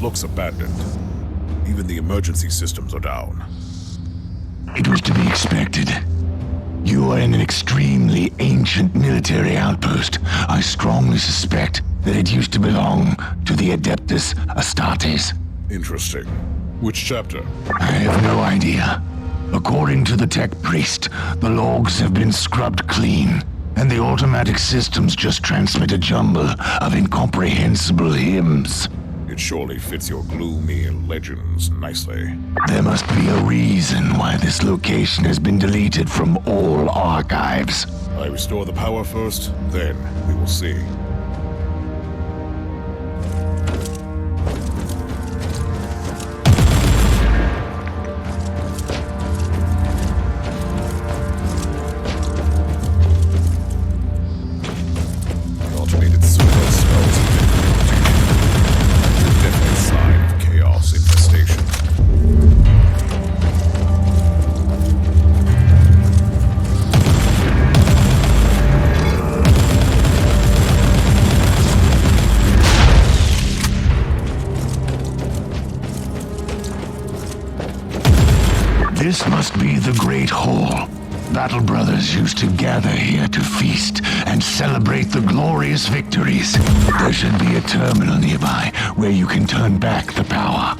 looks abandoned. Even the emergency systems are down. It was to be expected. You are in an extremely ancient military outpost. I strongly suspect that it used to belong to the Adeptus Astartes. Interesting. Which chapter? I have no idea. According to the tech priest, the logs have been scrubbed clean, and the automatic systems just transmit a jumble of incomprehensible hymns. It surely fits your gloomy legends nicely. There must be a reason why this location has been deleted from all archives. I restore the power first, then we will see. Automated super spells have been activated. A definite sign of chaos infestation. This must be the Great Hall. Battle Brothers used to gather here to feast and celebrate the glorious victories. There should be a terminal nearby where you can turn back the power.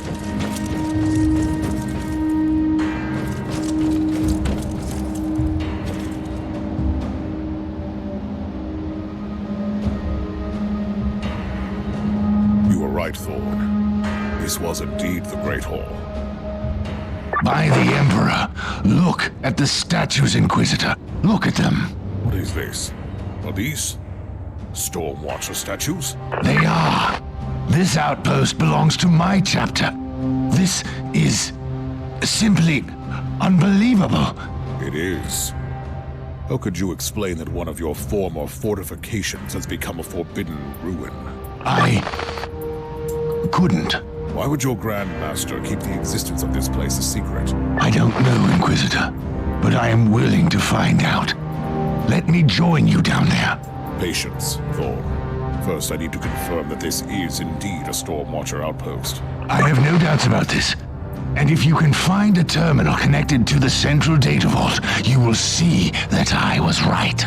You were right, Thorn. This was indeed the Great Hall. By the Emperor, look at the statues, Inquisitor. Look at them. What is this? Are these Stormwatcher statues? They are. This outpost belongs to my chapter. This is simply unbelievable. It is. How could you explain that one of your former fortifications has become a forbidden ruin? I couldn't. Why would your Grand Master keep the existence of this place a secret? I don't know, Inquisitor, but I am willing to find out. Let me join you down there. Patience, Thorn. First, I need to confirm that this is indeed a Stormwatcher outpost. I have no doubts about this. And if you can find a terminal connected to the central data vault, you will see that I was right.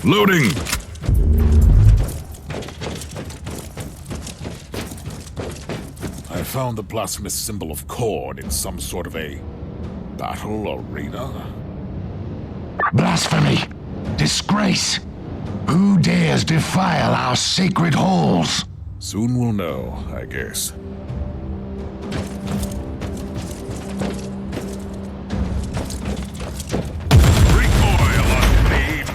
Loading! I found the blasphemous symbol of Khorne in some sort of a battle arena. Blasphemy! Disgrace! Who dares defile our sacred halls? Soon we'll know, I guess. Recoil unclean!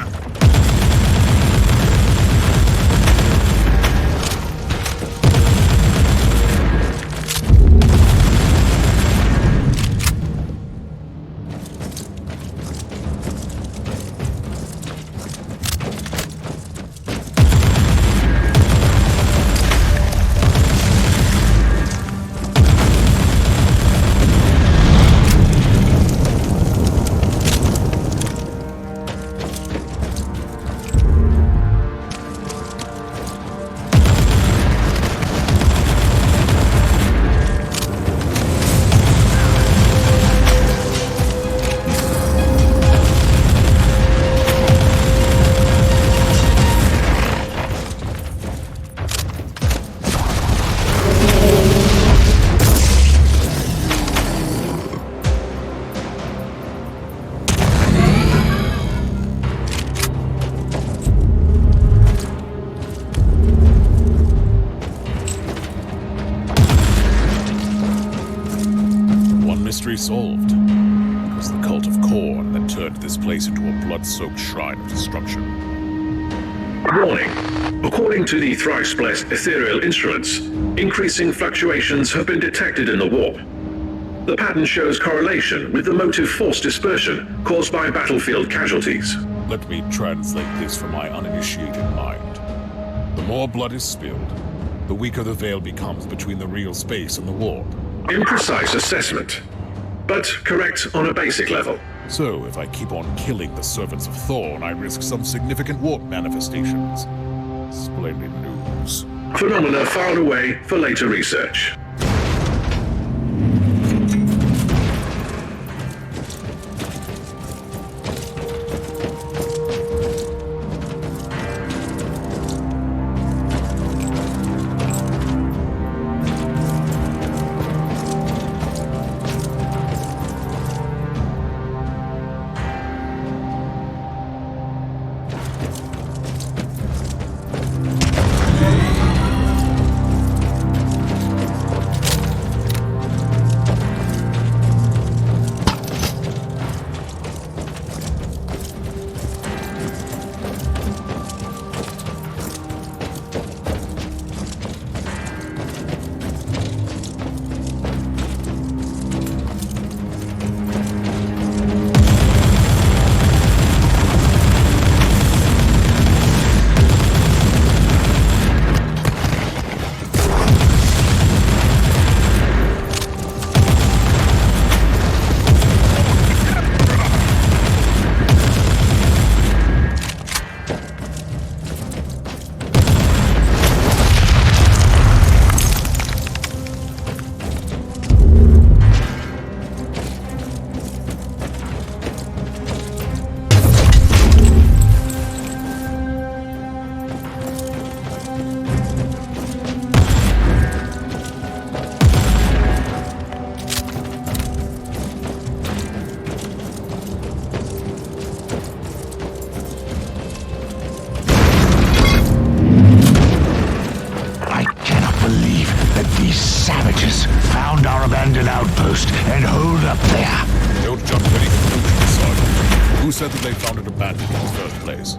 Mystery solved. It was the cult of Khorne that turned this place into a blood-soaked shrine of destruction. Warning. According to the thrice-blessed ethereal instruments, increasing fluctuations have been detected in the warp. The pattern shows correlation with the motive force dispersion caused by battlefield casualties. Let me translate this for my uninitiated mind. The more blood is spilled, the weaker the veil becomes between the real space and the warp. Imprecise assessment, but correct on a basic level. So, if I keep on killing the servants of Thorn, I risk some significant warp manifestations. Splendid news. Phenomena filed away for later research. Found our abandoned outpost and hold up there. Don't jump to any conclusions, Sergeant. Who said that they found it abandoned in the first place?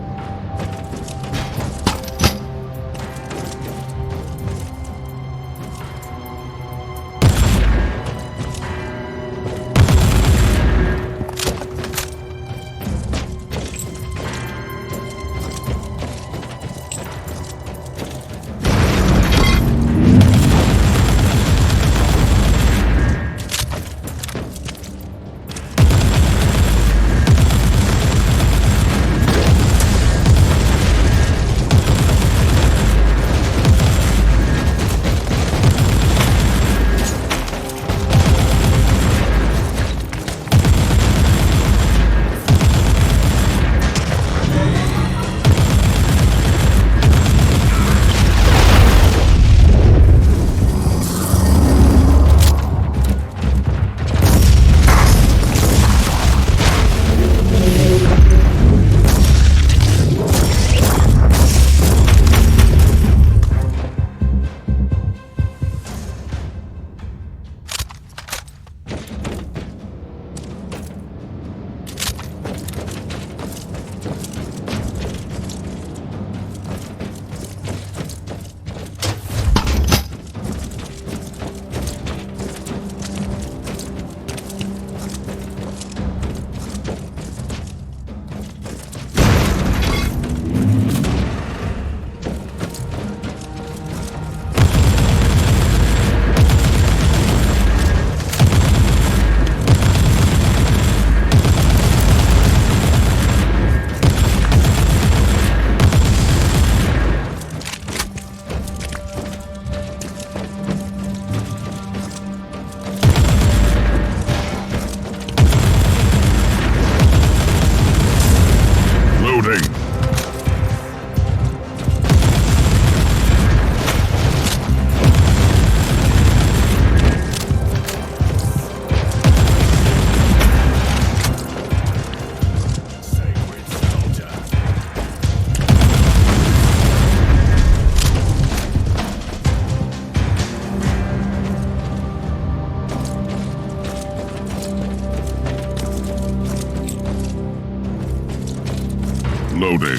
Loading.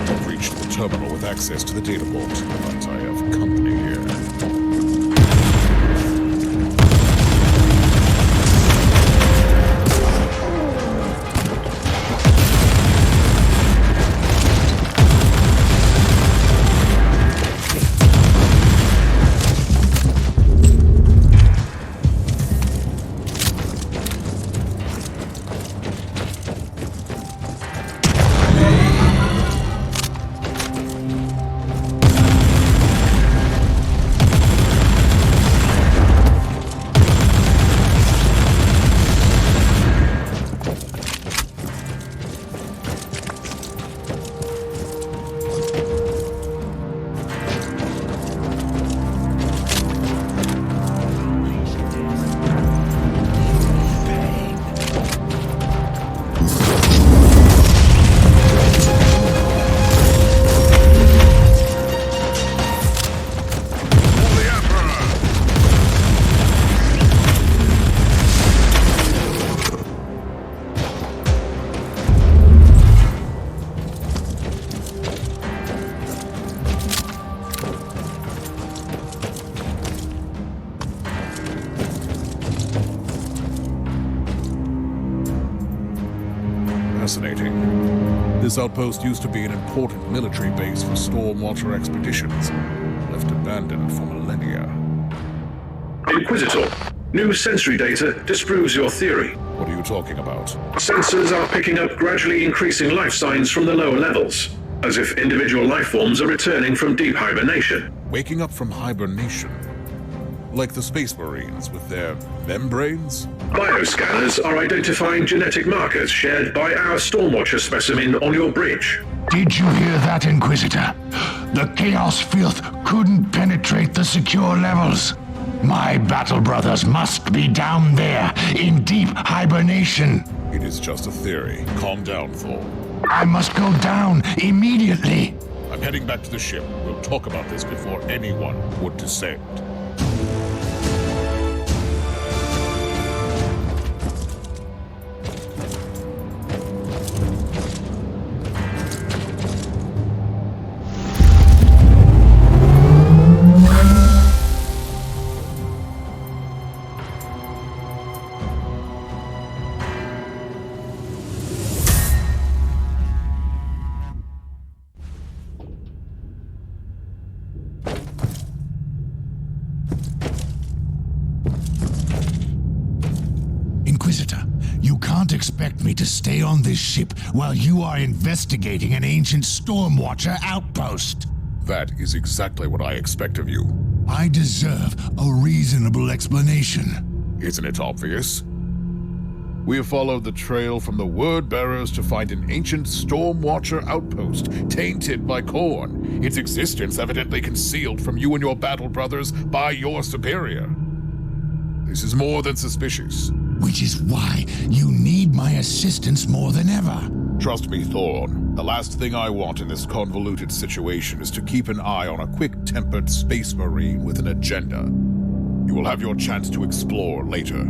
I've reached the terminal with access to the data vault, but I have company here. Fascinating. This outpost used to be an important military base for Stormwatcher expeditions, left abandoned for millennia. Inquisitor, new sensory data disproves your theory. What are you talking about? Sensors are picking up gradually increasing life signs from the lower levels, as if individual life forms are returning from deep hibernation. Waking up from hibernation? Like the Space Marines with their membranes? Bioscanners are identifying genetic markers shared by our Stormwatcher specimen on your bridge. Did you hear that, Inquisitor? The Chaos Filth couldn't penetrate the secure levels. My battle brothers must be down there, in deep hibernation. It is just a theory. Calm down, Thor. I must go down immediately. I'm heading back to the ship. We'll talk about this before anyone would descend. Inquisitor, you can't expect me to stay on this ship while you are investigating an ancient Stormwatcher outpost. That is exactly what I expect of you. I deserve a reasonable explanation. Isn't it obvious? We have followed the trail from the word bearers to find an ancient Stormwatcher outpost, tainted by Khorne, its existence evidently concealed from you and your battle brothers by your superior. This is more than suspicious. Which is why you need my assistance more than ever. Trust me, Thorn. The last thing I want in this convoluted situation is to keep an eye on a quick-tempered space marine with an agenda. You will have your chance to explore later.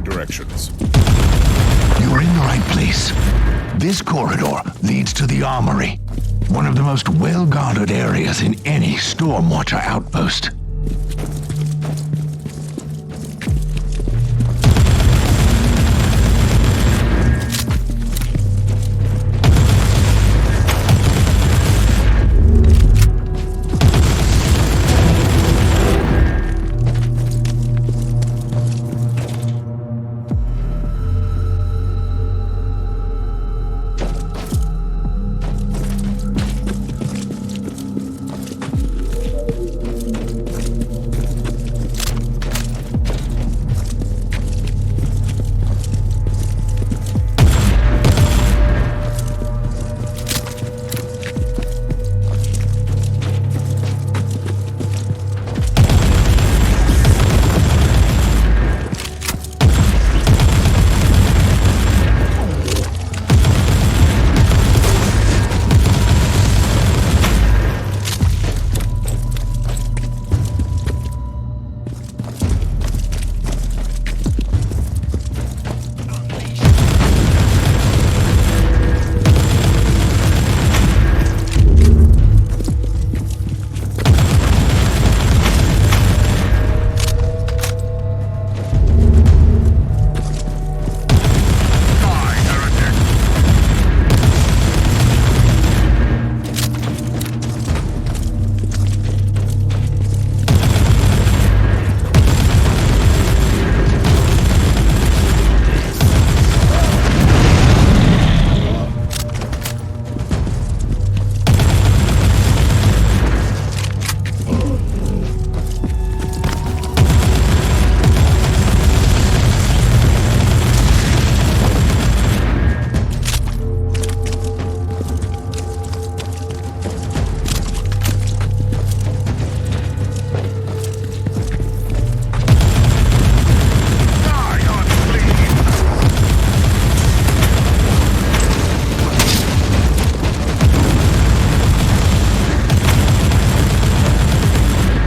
directions. You're in the right place. This corridor leads to the armory, one of the most well-guarded areas in any Stormwatcher outpost.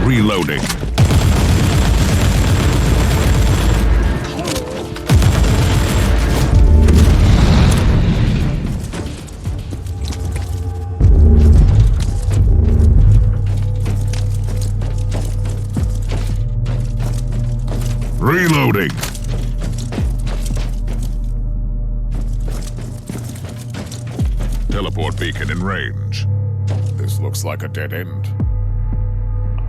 Reloading. Reloading. Teleport beacon in range. This looks like a dead end.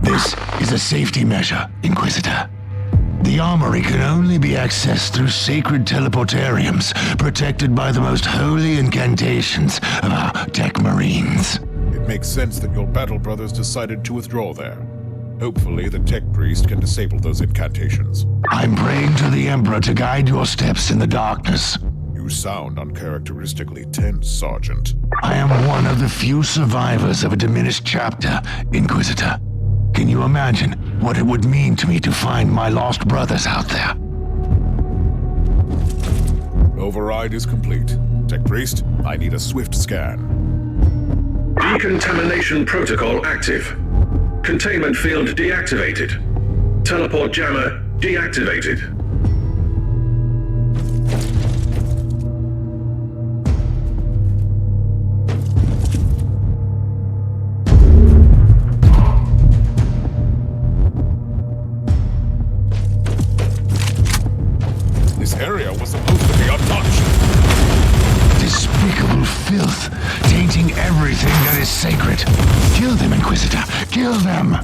This is a safety measure, Inquisitor. The armory can only be accessed through sacred teleportariums, protected by the most holy incantations of our tech marines. It makes sense that your battle brothers decided to withdraw there. Hopefully, the tech priest can disable those incantations. I'm praying to the Emperor to guide your steps in the darkness. You sound uncharacteristically tense, Sergeant. I am one of the few survivors of a diminished chapter, Inquisitor. Can you imagine what it would mean to me to find my lost brothers out there? Override is complete. Tech Priest, I need a swift scan. Decontamination protocol active. Containment field deactivated. Teleport jammer deactivated. This area was supposed to be untouched. Despicable filth, tainting everything that is sacred. Kill them, Inquisitor. Kill them!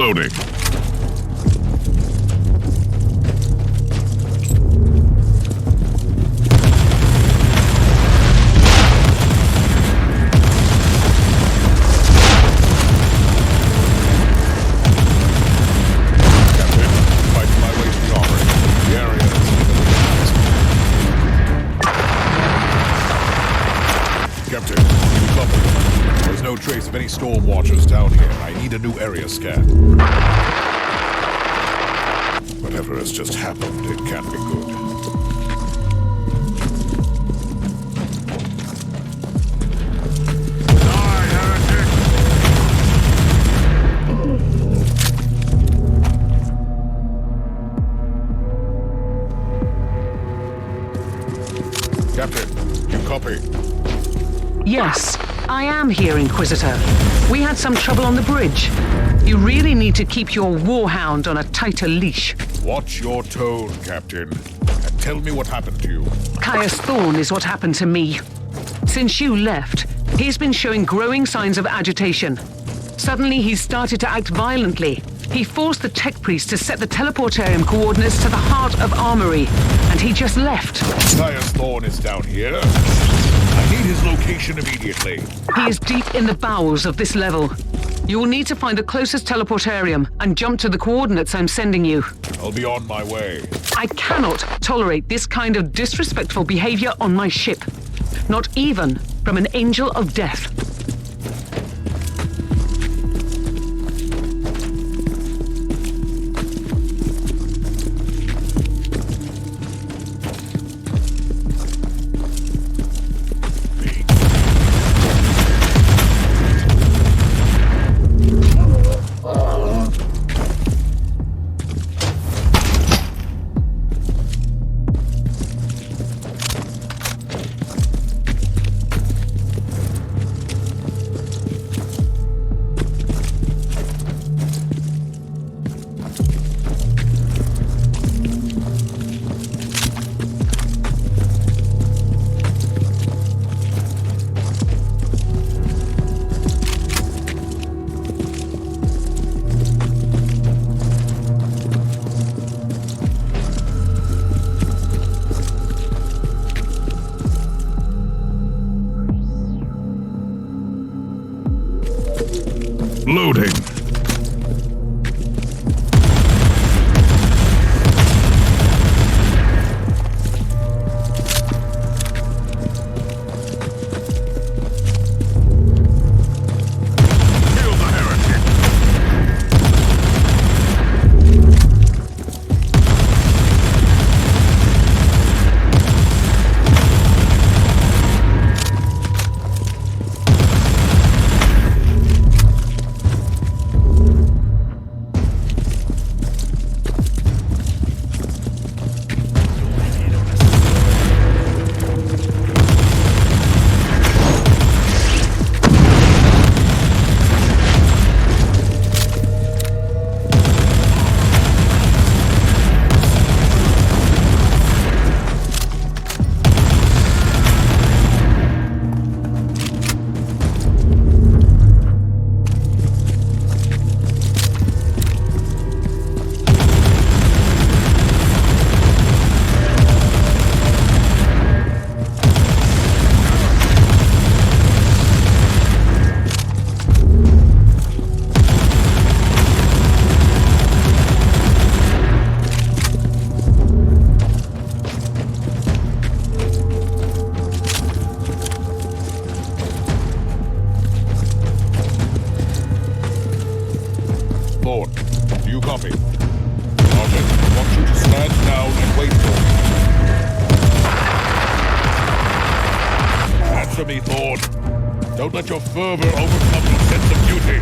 Loading. Trace of any storm watchers down here. I need a new area scan. Whatever has just happened, it can't be good. Die, heretic! Captain, you copy? Yes. I am here, Inquisitor. We had some trouble on the bridge. You really need to keep your warhound on a tighter leash. Watch your tone, Captain. And tell me what happened to you. Caius Thorne is what happened to me. Since you left, he's been showing growing signs of agitation. Suddenly, he's started to act violently. He forced the tech priest to set the teleportarium coordinates to the heart of Armory, and he just left. Caius Thorne is down here. I need his location immediately. He is deep in the bowels of this level. You will need to find the closest teleportarium and jump to the coordinates I'm sending you. I'll be on my way. I cannot tolerate this kind of disrespectful behavior on my ship. Not even from an angel of death. Loading. Answer me, Thorne. Don't let your fervor overcome your sense of duty.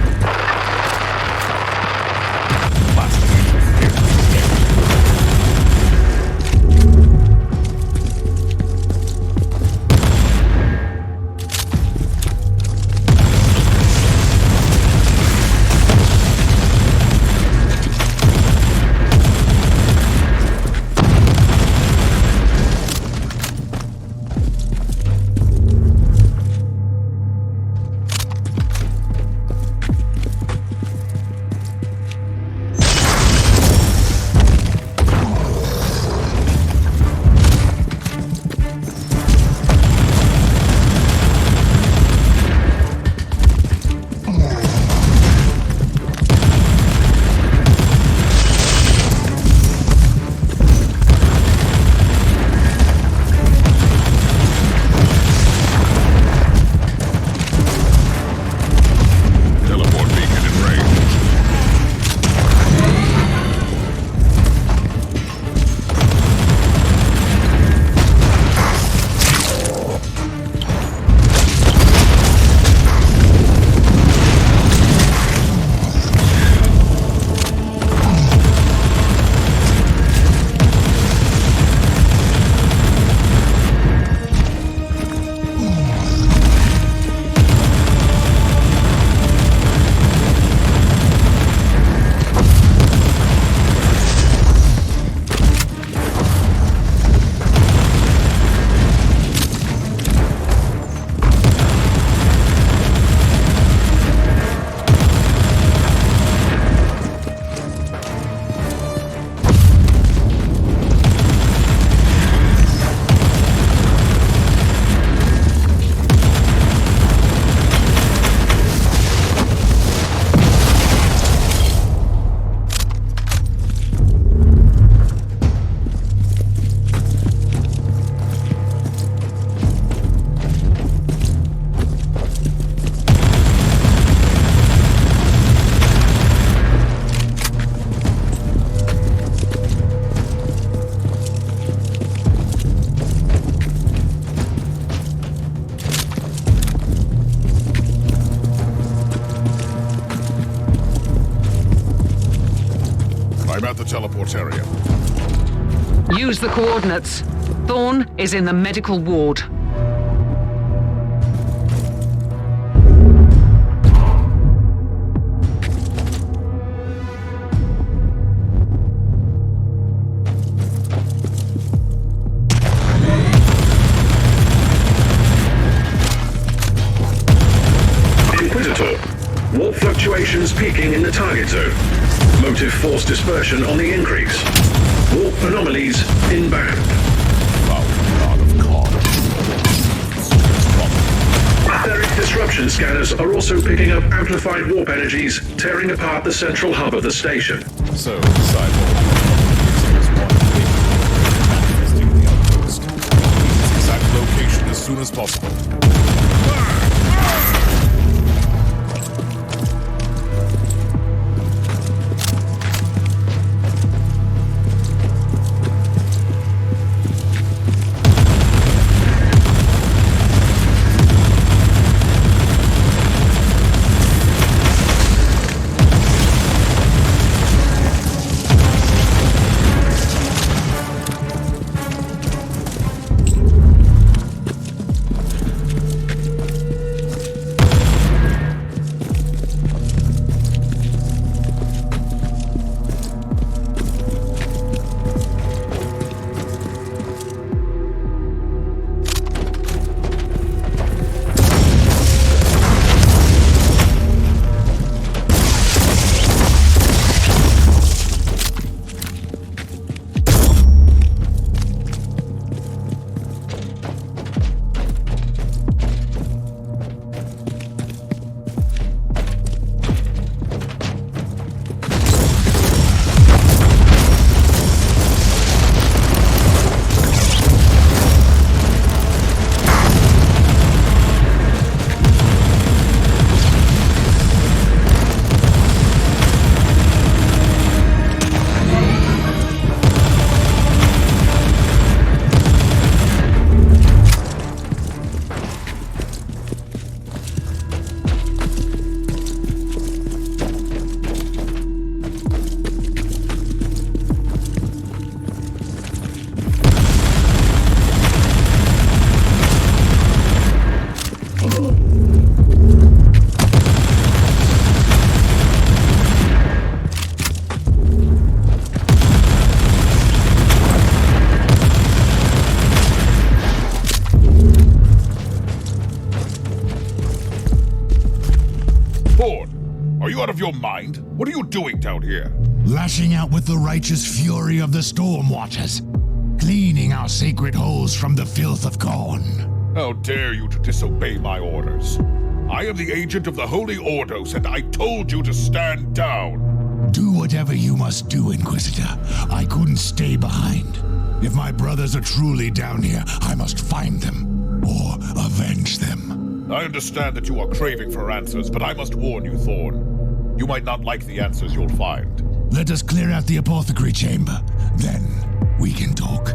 teleport area. Use the coordinates. Thorn is in the medical ward. Inquisitor, warp fluctuations peaking in the target zone. Motive force dispersion on the increase. Warp anomalies inbound. God of Khan. Etheric disruption scanners are also picking up amplified warp energies, tearing apart the central hub of the station. So, Cyborg is one manifesting the outpost. Its exact location as soon as possible. Are you out of your mind? What are you doing down here? Lashing out with the righteous fury of the Stormwatchers. Cleaning our sacred holes from the filth of Khorne. How dare you to disobey my orders? I am the agent of the Holy Ordos, and I told you to stand down. Do whatever you must do, Inquisitor. I couldn't stay behind. If my brothers are truly down here, I must find them, or avenge them. I understand that you are craving for answers, but I must warn you, Thorn. You might not like the answers you'll find. Let us clear out the apothecary chamber. Then we can talk.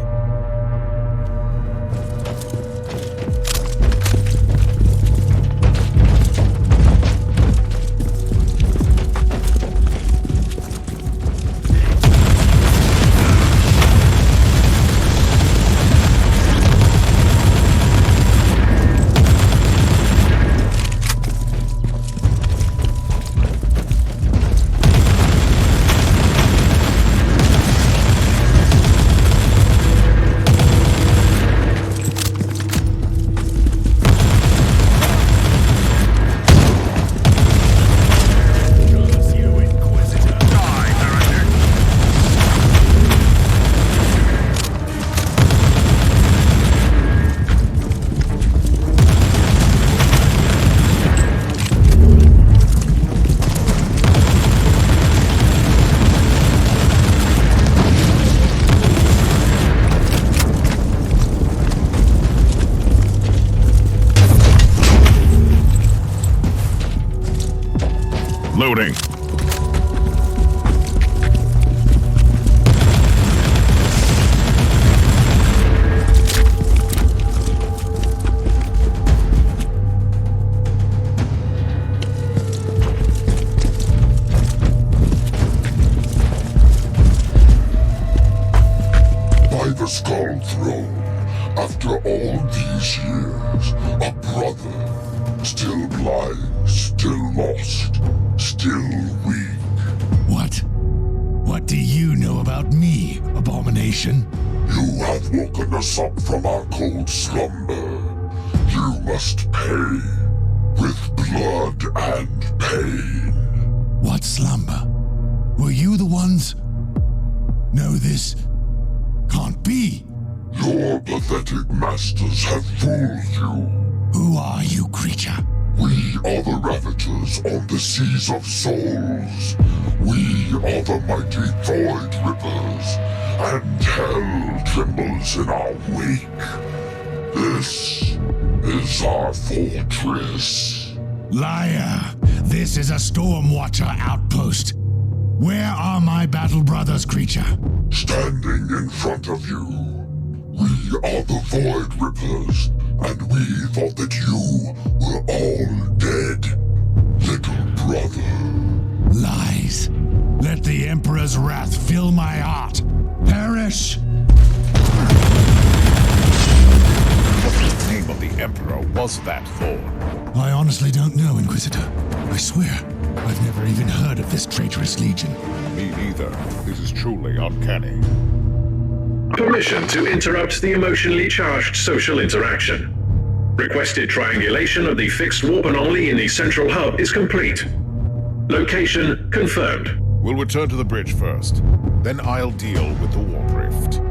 the Skull Throne. After all these years, a brother, still blind, still lost, still weak. What? What do you know about me, Abomination? You have woken us up from our cold slumber. You must pay, with blood and pain. What slumber? Were you the ones? No, this can't be. Your pathetic masters have fooled you. Who are you, creature? We are the Ravagers on the Seas of Souls. We are the mighty Void Rippers, and hell trembles in our wake. This is our fortress. Liar! This is a Stormwatcher outpost. Where are my battle brothers, creature? Standing in front of you. We are the Void Rippers, and we thought that you were all dead, little brother. Lies. Let the Emperor's wrath fill my heart. Perish! What the name of the Emperor was that for? I honestly don't know, Inquisitor. I swear, I've never even heard of this traitorous legion. Me neither. This is truly uncanny. Permission to interrupt the emotionally charged social interaction. Requested triangulation of the fixed warp anomaly in the central hub is complete. Location confirmed. We'll return to the bridge first. Then I'll deal with the warp rift.